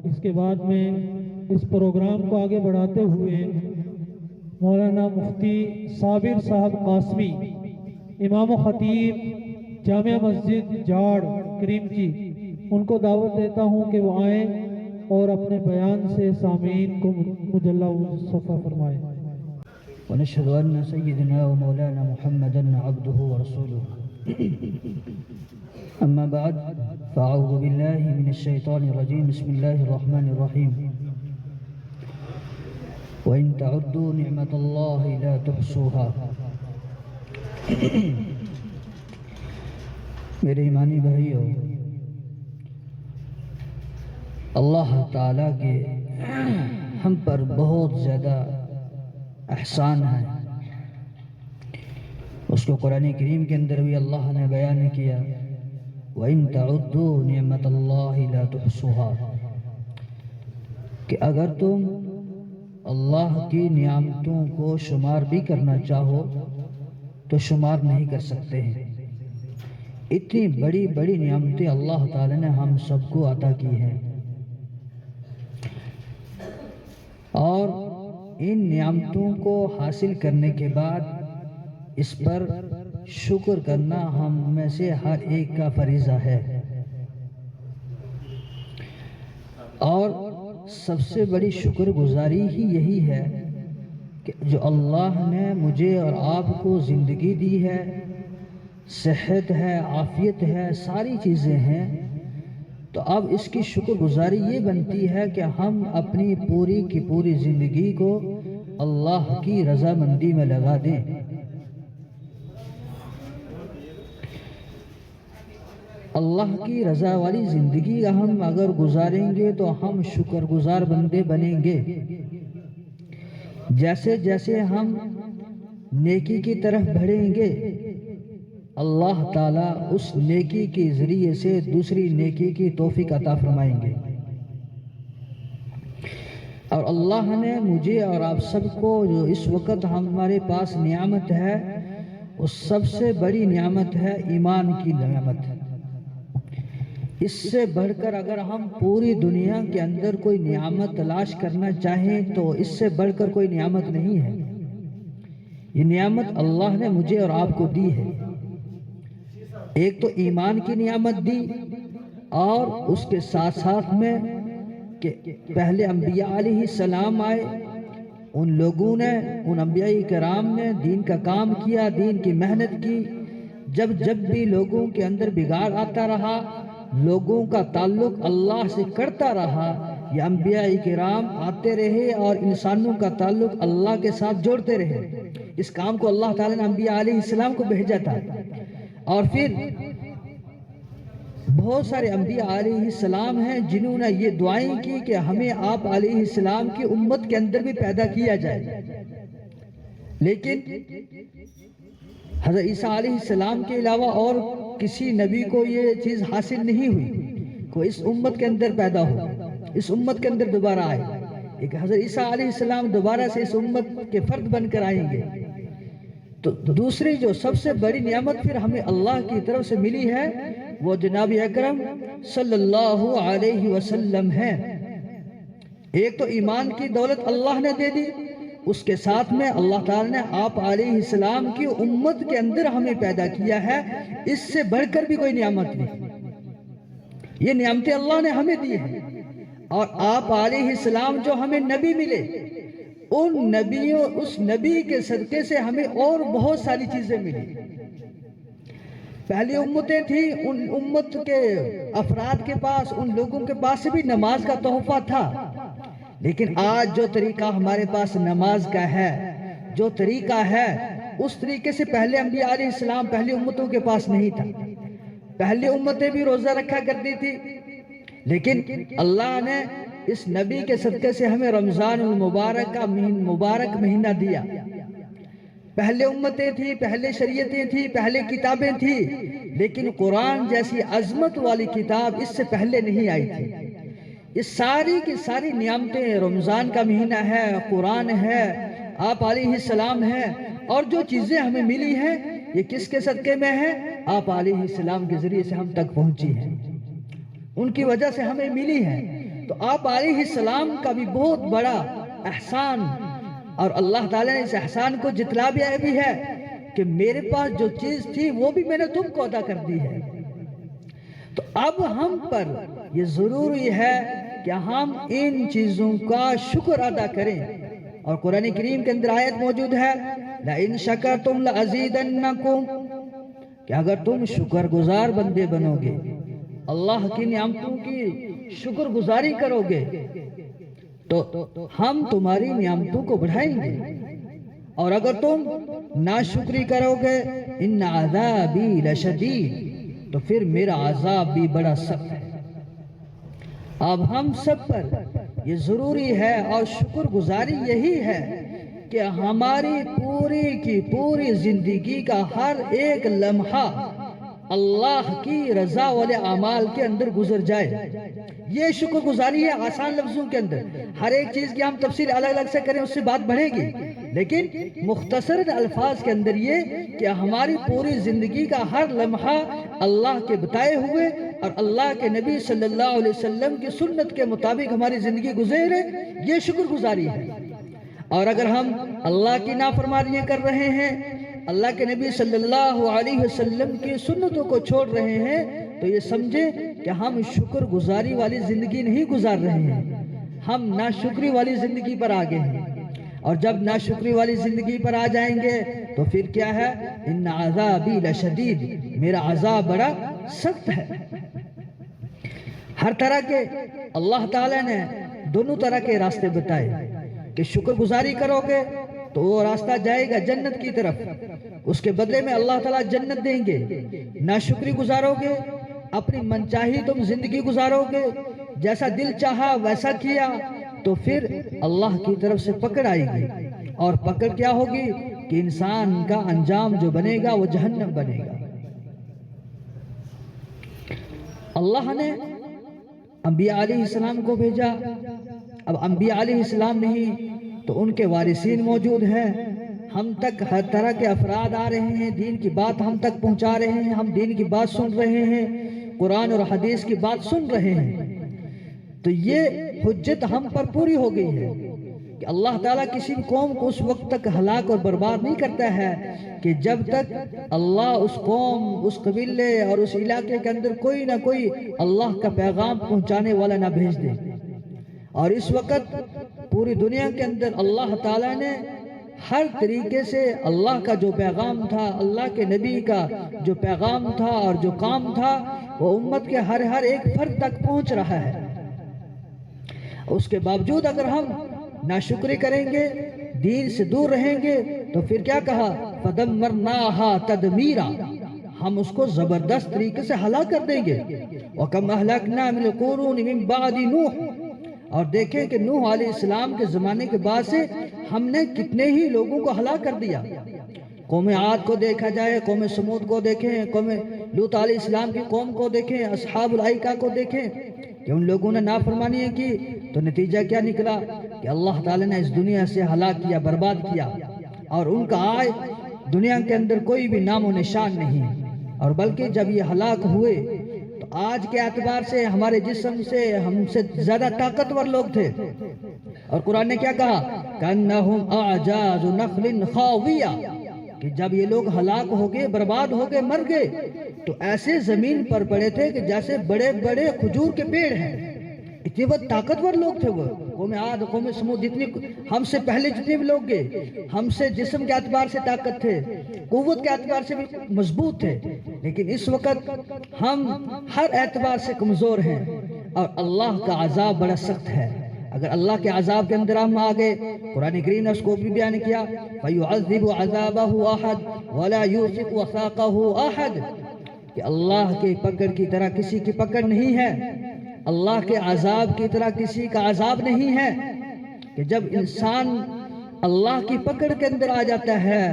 اس کے بعد میں اس پروگرام کو آگے بڑھاتے ہوئے مولانا مفتی صابر صاحب قاسمی، امام و خطیب جامع مسجد جاڑ کریمچی، ان کو دعوت دیتا ہوں کہ وہ آئیں اور اپنے بیان سے سامعین کو مجلی مصطفیٰ فرمائیں۔ ونشهد أن سيدنا ومولانا محمدا عبده ورسوله. أما بعد فأعوذ بالله من الشيطان الرجيم. بسم الله الرحمن الرحيم. وإن تعدوا نعمة الله لا تحصوها. میرے ایمانی بھائیو، اللہ تعالیٰ کے ہم پر بہت زیادہ احسان ہے۔ اس کو قرآن کریم کے اندر بھی اللہ نے بیان کیا، وَإِن تَعُدُّوا نِعْمَةَ اللَّهِ لَا تُحْصُوهَا، کہ اگر تم اللہ کی نعمتوں کو شمار بھی کرنا چاہو تو شمار نہیں کر سکتے ہیں۔ اتنی بڑی بڑی نعمتیں اللہ تعالی نے ہم سب کو عطا کی ہیں، اور ان نعمتوں کو حاصل کرنے کے بعد اس پر شکر کرنا ہم میں سے ہر ایک کا فریضہ ہے۔ اور سب سے بڑی شکر گزاری ہی یہی ہے کہ جو اللہ نے مجھے اور آپ کو زندگی دی ہے، صحت ہے، عافیت ہے، ساری چیزیں ہیں، تو اب اس کی شکر گزاری یہ بنتی ہے کہ ہم اپنی پوری کی پوری زندگی کو اللہ کی رضامندی میں لگا دیں۔ اللہ کی رضا والی زندگی ہم اگر گزاریں گے تو ہم شکر گزار بندے بنیں گے۔ جیسے جیسے ہم نیکی کی طرف بڑھیں گے، اللہ تعالیٰ اس نیکی کے ذریعے سے دوسری نیکی کی توفیق عطا فرمائیں گے۔ اور اللہ نے مجھے اور آپ سب کو جو اس وقت ہمارے پاس نعمت ہے، اس سب سے بڑی نعمت ہے ایمان کی نعمت۔ اس سے بڑھ کر اگر ہم پوری دنیا کے اندر کوئی نعمت تلاش کرنا چاہیں تو اس سے بڑھ کر کوئی نعمت نہیں ہے۔ یہ نعمت اللہ نے مجھے اور آپ کو دی ہے۔ ایک تو ایمان کی نعمت دی، اور اس کے ساتھ ساتھ میں کہ پہلے انبیاء علیہ السلام آئے، ان لوگوں نے، ان انبیاء کرام نے دین کا کام کیا، دین کی محنت کی۔ جب بھی لوگوں کے اندر بگاڑ آتا رہا، لوگوں کا تعلق اللہ سے کٹتا رہا، یہ انبیاء کرام آتے رہے اور انسانوں کا تعلق اللہ کے ساتھ جوڑتے رہے۔ اس کام کو اللہ تعالیٰ نے انبیاء علیہ السلام کو بھیجا تھا، اور پھر بہت سارے انبیاء علیہ السلام ہیں جنہوں نے یہ دعائیں کی کہ ہمیں آپ علیہ السلام کی امت کے اندر بھی پیدا کیا جائے، لیکن حضرت عیسیٰ علیہ السلام کے علاوہ اور کسی نبی کو یہ چیز حاصل نہیں ہوئی کہ اس امت کے اندر پیدا ہو، اس امت کے اندر دوبارہ آئے۔ ایک حضرت عیسیٰ علیہ السلام دوبارہ سے اس امت کے فرد بن کر آئیں گے۔ تو دوسری جو سب سے بڑی نعمت پھر ہمیں اللہ کی طرف سے ملی ہے، وہ جناب اکرم صلی اللہ علیہ وسلم ہے۔ ایک تو ایمان کی دولت اللہ نے دے دی، اس کے ساتھ میں اللہ تعالیٰ نے آپ علیہ السلام کی امت کے اندر ہمیں پیدا کیا ہے۔ اس سے بڑھ کر بھی کوئی نعمت نہیں۔ یہ نعمتیں اللہ نے ہمیں دی ہیں، اور آپ علیہ السلام جو ہمیں نبی ملے، ان نبیوں، اس نبی کے صدقے سے ہمیں اور بہت ساری چیزیں ملی۔ پہلی امتیں تھیں، ان امت کے افراد کے پاس، ان لوگوں کے پاس بھی نماز کا تحفہ تھا، لیکن آج جو طریقہ ہمارے پاس نماز کا ہے، جو طریقہ ہے، اس طریقے سے پہلے انبیاء علیہ السلام پہلی امتوں کے پاس نہیں تھا۔ پہلی امتیں بھی روزہ رکھا کرتی تھی، لیکن اللہ نے اس نبی کے صدقے سے ہمیں رمضان المبارک کا مبارک مہینہ دیا۔ پہلے امتیں تھیں، پہلے شریعتیں تھیں، پہلے کتابیں تھیں، لیکن قرآن جیسی عظمت والی کتاب اس سے پہلے نہیں آئی تھی۔ یہ ساری کی ساری نعمتیں، رمضان کا مہینہ ہے، قرآن ہے، آپ علیہ السلام ہے، اور جو چیزیں ہمیں ملی ہیں یہ کس کے صدقے میں ہے؟ آپ علیہ السلام کے ذریعے سے ہم تک پہنچی ہیں، ان کی وجہ سے ہمیں ملی ہے۔ تو آپ علیہ السلام کا بھی بہت بڑا احسان، اور اللہ تعالیٰ نے اس احسان کو جتلا بھی ہے کہ میرے پاس جو چیز تھی وہ بھی میں نے تم کو عطا کر دی ہے۔ تو اب ہم پر یہ ضروری ہے کہ ہم ان چیزوں کا شکر ادا کریں، اور قرآن کریم کے اندر آیت موجود ہے لَإِن شَكَرْتُمْ لَأَزِيدَنَّكُمْ، کہ اگر تم شکر گزار بندے بنو گے، اللہ کی نعمتوں کی شکر گزاری کرو گے، تو ہم تمہاری نعمتوں کو بڑھائیں گے، اور اگر تم ناشکری کرو گے ان عذابی لشدید، تو پھر میرا عذاب بھی بڑا سخت ہے۔ اب ہم سب پر یہ ضروری ہے، اور شکر گزاری یہی ہے کہ ہماری پوری کی پوری زندگی کا ہر ایک لمحہ اللہ کی رضا والے اعمال کے اندر گزر جائے۔ یہ شکر گزاری ہے آسان لفظوں کے اندر، ہر ایک چیز کی ہم تفصیل الگ الگ سے کریں اس سے بات بڑھے گی، لیکن مختصر الفاظ کے اندر یہ کہ ہماری پوری زندگی کا ہر لمحہ اللہ کے بتائے ہوئے اور اللہ کے نبی صلی اللہ علیہ وسلم کی سنت کے مطابق ہماری زندگی گزرے، یہ شکر گزاری ہے۔ اور اگر ہم اللہ کی نافرمانیاں کر رہے ہیں، اللہ کے نبی صلی اللہ علیہ وسلم کی سنتوں کو چھوڑ رہے ہیں، تو یہ سمجھے کہ ہم شکر گزاری والی زندگی نہیں گزار رہے ہیں، ہم ناشکری والی زندگی پر آ گئے ہیں۔ اور جب ناشکری والی زندگی پر آ جائیں گے تو پھر کیا ہے؟ ان عذابی لشدید، میرا عذاب بڑا سخت ہے۔ ہر طرح کے اللہ تعالیٰ نے دونوں طرح کے راستے بتائے کہ شکر گزاری کرو گے تو وہ راستہ جائے گا جنت کی طرف، اس کے بدلے میں اللہ تعالیٰ جنت دیں گے۔ ناشکری گزارو گے، اپنی منچاہی تم زندگی گزارو گے، جیسا دل چاہا ویسا کیا، تو پھر اللہ کی طرف سے پکڑ آئے گی، اور پکڑ کیا ہوگی کہ انسان کا انجام جو بنے گا وہ جہنم بنے گا۔ اللہ نے انبیاء علیہ السلام کو بھیجا، اب انبیاء علیہ السلام نہیں تو ان کے وارثین موجود ہیں، ہم تک ہر طرح کے افراد آ رہے ہیں، دین کی بات ہم تک پہنچا رہے ہیں، ہم دین کی بات سن رہے ہیں، قرآن اور حدیث کی بات سن رہے ہیں، تو یہ حجت ہم پر پوری ہو گئی ہے کہ اللہ تعالیٰ کسی بھی قوم کو اس وقت تک ہلاک اور برباد نہیں کرتا ہے کہ جب تک اللہ اس قوم، اس قبیلے اور اس علاقے کے اندر کوئی نہ کوئی اللہ کا پیغام پہنچانے والا نہ بھیج دے۔ اور اس وقت پوری دنیا کے اندر اللہ تعالیٰ نے ہر طریقے سے اللہ کا جو پیغام تھا، اللہ کے نبی کا جو پیغام تھا اور جو کام تھا، وہ امت کے ہر ایک فرد تک پہنچ رہا ہے۔ اس کے باوجود اگر ہم ناشکری کریں گے، دین سے دور رہیں گے، تو پھر کیا کہا؟ فَدَمَّرْنَاهَا تَدْمِيرًا، ہم اس کو زبردست طریقے سے ہلاک کر دیں گے۔ وَكَمْ أَهْلَكْنَا مِنَ الْقُرُونِ مِن بَعْدِ نُوحٍ، اور دیکھیں کہ نوح علیہ السلام کے زمانے کے بعد سے ہم نے کتنے ہی لوگوں کو ہلاک کر دیا۔ قوم عاد کو دیکھا جائے، قوم سمود کو دیکھیں، قوم لوط علیہ السلام کی قوم کو دیکھیں، اصحاب الایکہ کو دیکھیں کہ ان لوگوں نے نافرمانی کی، تو نتیجہ کیا نکلا کہ اللہ تعالیٰ نے اس دنیا سے ہلاک کیا، برباد کیا، اور ان کا آج دنیا کے اندر کوئی بھی نام و نشان نہیں۔ اور بلکہ جب یہ ہلاک ہوئے تو آج کے اعتبار سے ہمارے جسم سے ہم سے زیادہ طاقتور لوگ تھے، اور قرآن نے کیا کہا؟ كَأَنَّهُمْ أَعْجَازُ نَخْلٍ خَاوِيَةٍ، کہ جب یہ لوگ ہلاک ہو گئے، برباد ہو گئے، مر گئے، تو ایسے زمین پر پڑے تھے کہ جیسے بڑے بڑے کھجور کے پیڑ ہیں۔ اتنے وہ طاقتور لوگ تھے، وہ قوم عاد، قوم سمود، جتنے ہم سے پہلے جتنے بھی لوگ گئے، ہم سے جسم کے اعتبار سے طاقت تھے، قوت کے اعتبار سے بھی مضبوط تھے، لیکن اس وقت ہم ہر اعتبار سے کمزور ہیں، اور اللہ کا عذاب بڑا سخت ہے۔ اگر اللہ کے عذاب کے اندر ہم آگئے، قرآن کریم نے اس کو بھی بیان کیا فَيُعَذِّبُ عَذَابَهُ أَحَدٌ وَلَا يُوثِقُ وَثَاقَهُ أَحَدٌ، کہ اللہ کے پکڑ کی طرح کسی کی پکڑ نہیں ہے، اللہ کے عذاب کی طرح کسی کا عذاب نہیں ہے، کہ جب انسان اللہ کی پکڑ کے اندر آ جاتا ہے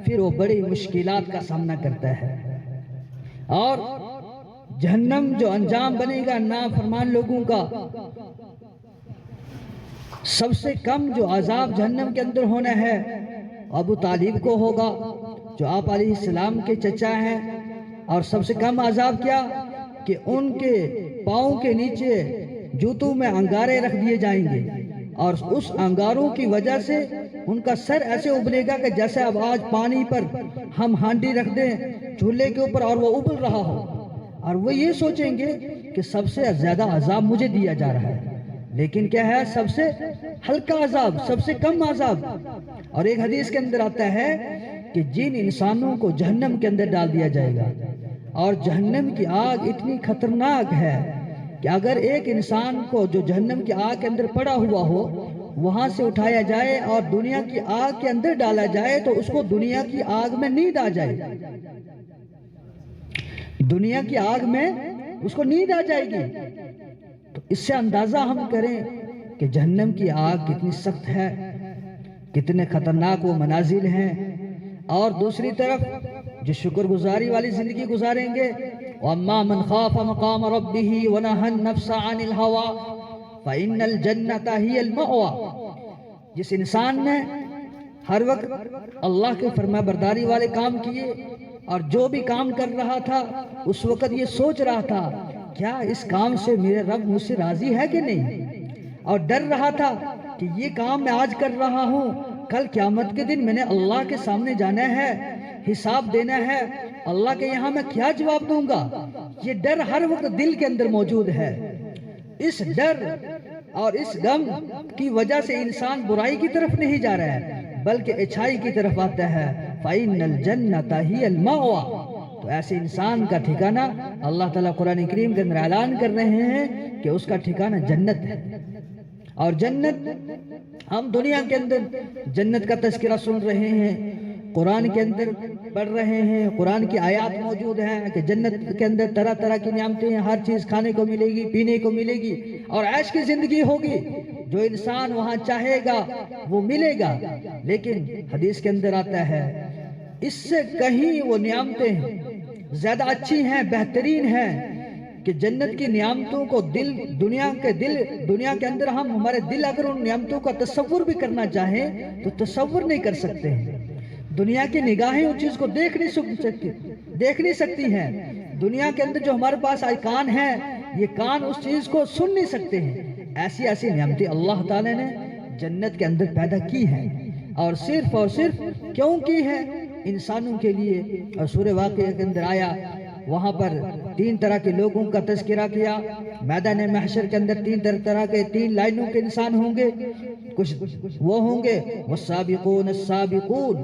پھر وہ بڑی مشکلات کا سامنا کرتا ہے، اور جہنم جو انجام بنے گا نافرمان لوگوں کا، سب سے کم جو عذاب جہنم کے اندر ہونا ہے ابو طالب کو ہوگا جو آپ علیہ السلام کے چچا ہیں، اور سب سے کم عذاب کیا کہ ان کے پاؤں کے نیچے جوتوں میں انگارے رکھ دیے جائیں گے اور اس انگاروں کی وجہ سے ان کا سر ایسے ابلے گا کہ جیسے اب آج پانی پر ہم ہانڈی رکھ دیں چولہے کے اوپر اور وہ ابل رہا ہو، اور وہ یہ سوچیں گے کہ سب سے زیادہ عذاب مجھے دیا جا رہا ہے، لیکن کیا ہے سب سے ہلکا عذاب، سب سے کم عذاب۔ اور ایک حدیث کے اندر آتا ہے کہ جن انسانوں کو جہنم کے اندر ڈال دیا جائے گا، اور جہنم کی آگ اتنی خطرناک ہے کہ اگر ایک انسان کو جو جہنم کی آگ کے اندر پڑا ہوا ہو وہاں سے اٹھایا جائے اور دنیا کی آگ کے اندر ڈالا جائے تو اس کو دنیا کی آگ میں نیند آ جائے، دنیا کی آگ میں اس کو نیند آ جائے گی۔ تو اس سے اندازہ ہم کریں کہ جہنم کی آگ کتنی سخت ہے، کتنے خطرناک وہ منازل ہیں۔ اور دوسری طرف جو شکر گزاری والی زندگی گزاریں گے، وَأَمَّا مَنْ خَافَ مَقَامَ رَبِّهِ وَنَهَى النَّفْسَ عَنِ الْهَوَىٰ فَإِنَّ الْجَنَّةَ هِيَ الْمَأْوَىٰ، جس انسان نے ہر وقت اللہ کے فرما برداری والے کام کیے اور جو بھی کام کر رہا تھا اس وقت یہ سوچ رہا تھا کیا اس کام سے میرے رب مجھ سے راضی ہے کہ نہیں، اور ڈر رہا تھا کہ یہ کام میں آج کر رہا ہوں کل قیامت کے دن میں نے اللہ کے سامنے جانا ہے، حساب دینا ہے، اللہ کے یہاں میں کیا جواب دوں گا، یہ ڈر ہر وقت دل کے اندر موجود ہے۔ اس ڈر اور اس غم کی وجہ سے انسان برائی کی طرف نہیں جا رہا ہے بلکہ اچھائی کی طرف آتا ہے۔ فَإِنَّ الْجَنَّةَ هِيَ الْمَأْوَىٰ، تو ایسے انسان کا ٹھکانہ اللہ تعالیٰ قرآن کریم کے اندر اعلان کر رہے ہیں کہ اس کا ٹھکانہ جنت ہے۔ اور جنت، ہم دنیا کے اندر جنت کا تذکرہ سن رہے ہیں، قرآن کے اندر پڑھ رہے ہیں، قرآن کی آیات موجود ہیں کہ جنت کے اندر طرح طرح کی نعمتیں ہیں، ہر چیز کھانے کو ملے گی، پینے کو ملے گی اور عیش کی زندگی ہوگی، جو انسان وہاں چاہے گا وہ ملے گا۔ لیکن حدیث کے اندر آتا ہے اس سے کہیں وہ نعمتیں زیادہ اچھی ہیں، بہترین ہیں کہ جنت کی نعمتوں کو دنیا کے اندر ہمارے دل اگر ان نعمتوں کا تصور بھی کرنا چاہیں تو تصور نہیں کر سکتے ہیں۔ دنیا کی نگاہیں اس چیز کو دیکھ نہیں سکتی ہیں، دنیا کے اندر جو ہمارے پاس آج کان ہے یہ کان اس چیز کو سن نہیں سکتے ہیں۔ ایسی نعمتیں اللہ تعالی نے جنت کے اندر پیدا کی ہیں، اور صرف کیوں کی ہے؟ انسانوں کے لیے۔ اور سورہ واقعہ کے اندر آیا، وہاں پر 3 طرح کے لوگوں کا تذکرہ کیا۔ میدان محشر کے اندر 3 طرح کے 3 لائنوں کے انسان ہوں گے، کچھ وہ ہوں گے والسابقون السابقون،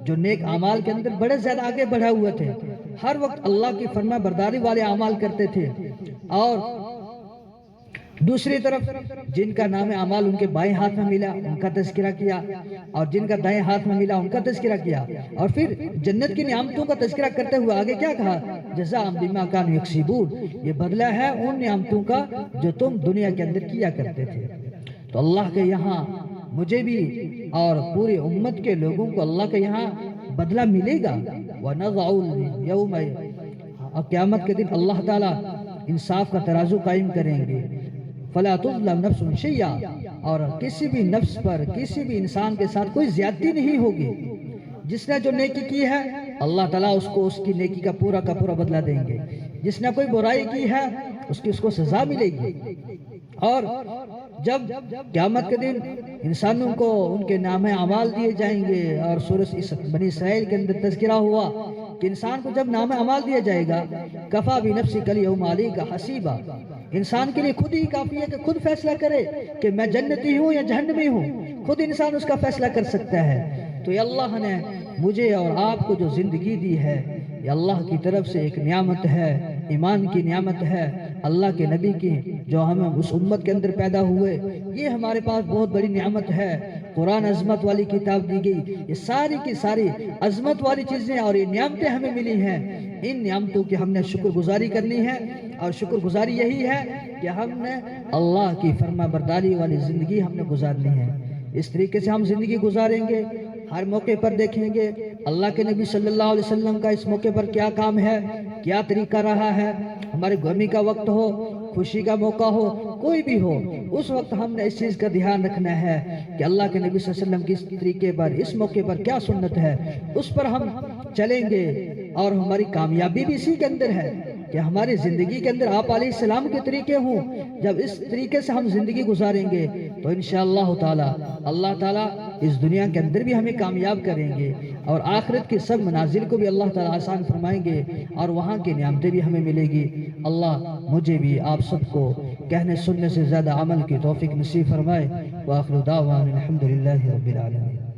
جو نیک اعمال کے اندر بڑے زیادہ آگے بڑھا ہوئے تھے، ہر وقت اللہ کی فرما برداری والے اعمال کرتے تھے۔ اور دوسری طرف جن کا نام اعمال ان کے بائیں ہاتھ میں ملا ان کا تذکرہ کیا، اور جن کا دائیں ہاتھ میں ملا ان کا تذکرہ کیا، اور پھر جنت کی نعمتوں کا تذکرہ کرتے ہوئے آگے کیا کہا؟ جزاء بما كانوا يكسبون، یہ بدلہ ہے ان نعمتوں کا جو تم دنیا کے اندر کیا کرتے تھے۔ تو اللہ کے یہاں مجھے بھی اور پوری امت کے لوگوں کو اللہ کے یہاں بدلہ ملے گا۔ وَنَضَعُ الْيَوْمَ، اور قیامت کے دن اللہ تعالیٰ انصاف کا ترازو قائم کریں گے۔ فَلَا تُظْلَمْ نَفْسٌ شَيْئًا، اور کسی بھی نفس پر، کسی بھی انسان کے ساتھ کوئی زیادتی نہیں ہوگی۔ جس نے جو نیکی کی ہے اللہ تعالیٰ اس کو اس کی نیکی کا پورا بدلہ دیں گے، جس نے کوئی برائی کی ہے اس کو سزا ملے گی۔ اور جب قیامت کے دن انسانوں کو ان کے نام اعمال دیے جائیں گے، اور سورۃ بنی اسرائیل کے اندر تذکرہ ہوا کہ انسان کو جب نام اعمال دیا جائے گا، کفا بنفسک الیوم علیک حسیبا، انسان کے لیے خود ہی کافی ہے کہ خود فیصلہ کرے کہ میں جنتی ہوں یا جہنمی ہوں، خود انسان اس کا فیصلہ کر سکتا ہے۔ تو یہ اللہ نے مجھے اور آپ کو جو زندگی دی ہے یہ اللہ کی طرف سے ایک نعمت ہے، ایمان کی نعمت ہے، اللہ کے نبی کی جو ہمیں اس امت کے اندر پیدا ہوئے، یہ ہمارے پاس بہت بڑی نعمت ہے۔ قرآن عظمت والی کتاب دی گئی، یہ ساری کی ساری عظمت والی چیزیں اور یہ نعمتیں ہمیں ملی ہیں، ان نعمتوں کی ہم نے شکر گزاری کرنی ہے، اور شکر گزاری یہی ہے کہ ہم نے اللہ کی فرما برداری والی زندگی ہم نے گزارنی ہے۔ اس طریقے سے ہم زندگی گزاریں گے، ہر موقع پر دیکھیں گے اللہ کے نبی صلی اللہ علیہ وسلم کا اس موقع پر کیا کام ہے، کیا طریقہ رہا ہے۔ ہمارے غمی کا وقت ہو، خوشی کا موقع ہو، کوئی بھی ہو، اس وقت ہم نے اس چیز کا دھیان رکھنا ہے کہ اللہ کے نبی صلی اللہ علیہ وسلم کس طریقے پر، اس موقع پر کیا سنت ہے، اس پر ہم چلیں گے، اور ہماری کامیابی بھی اسی کے اندر ہے کہ کہ ہماری زندگی کے اندر آپ علیہ السلام کے طریقے ہوں. جب اس طریقے سے ہم زندگی گزاریں گے تو انشاءاللہ تعالی اللہ تعالیٰ اس دنیا کے اندر بھی ہمیں کامیاب کریں گے اور آخرت کی سب منازل کو بھی اللہ تعالیٰ آسان فرمائیں گے اور وہاں کی نعمتیں بھی ہمیں ملے گی. اللہ مجھے بھی آپ سب کو کہنے سننے سے زیادہ عمل کی توفیق نصیب فرمائے. وآخر دعوانا الحمدللہ رب العالمین.